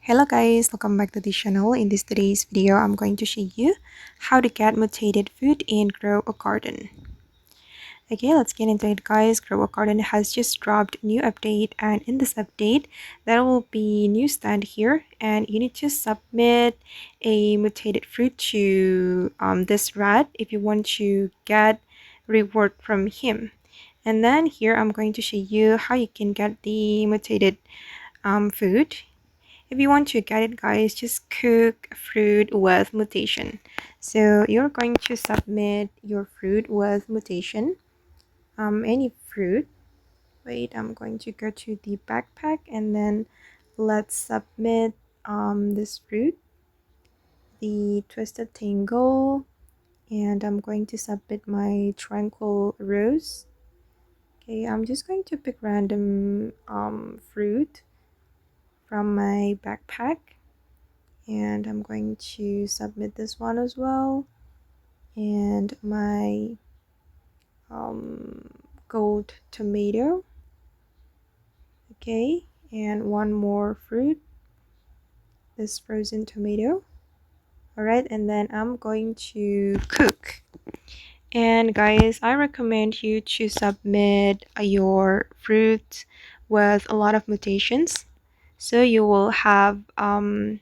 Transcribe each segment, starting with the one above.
Hello guys, welcome back to the channel. In today's video, I'm going to show you how to get mutated food and grow a garden. Okay, let's get into it guys. Grow a Garden has just dropped new update, and in this update there will be new stand here, and you need to submit a mutated fruit to this rat if you want to get reward from him. And then here I'm going to show you how you can get the mutated food. If you want to get it guys, just cook fruit with mutation. So you're going to submit your fruit with mutation, any fruit. Wait, I'm going to go to the backpack and then let's submit this fruit, the twisted tangle, and I'm going to submit my tranquil rose. Okay, I'm just going to pick random fruit from my backpack, and I'm going to submit this one as well, and my gold tomato. Okay, and one more fruit, this frozen tomato. All right, and then I'm going to cook. And guys, I recommend you to submit your fruit with a lot of mutations, so you will have 90%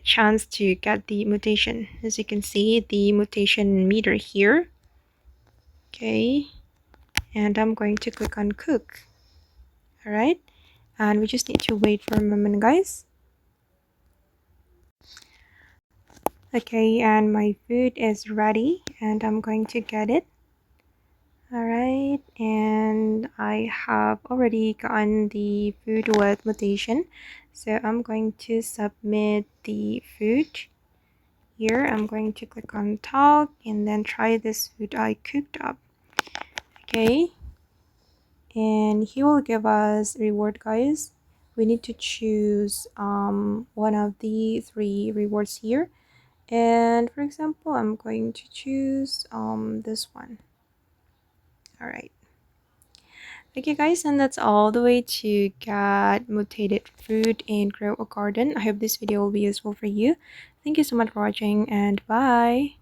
chance to get the mutation. As you can see, the mutation meter here. Okay, and I'm going to click on cook. All right, and we just need to wait for a moment guys. Okay, and my food is ready and I'm going to get it. All right, and I have already gotten the food with mutation, so I'm going to submit the food. Here I'm going to click on talk and then try this food I cooked up. Okay, and he will give us reward guys. We need to choose one of the 3 rewards here, and for example I'm going to choose this one. All right, okay guys, and that's all the way to get mutated fruit and grow a garden. I hope this video will be useful for you. Thank you so much for watching, and bye.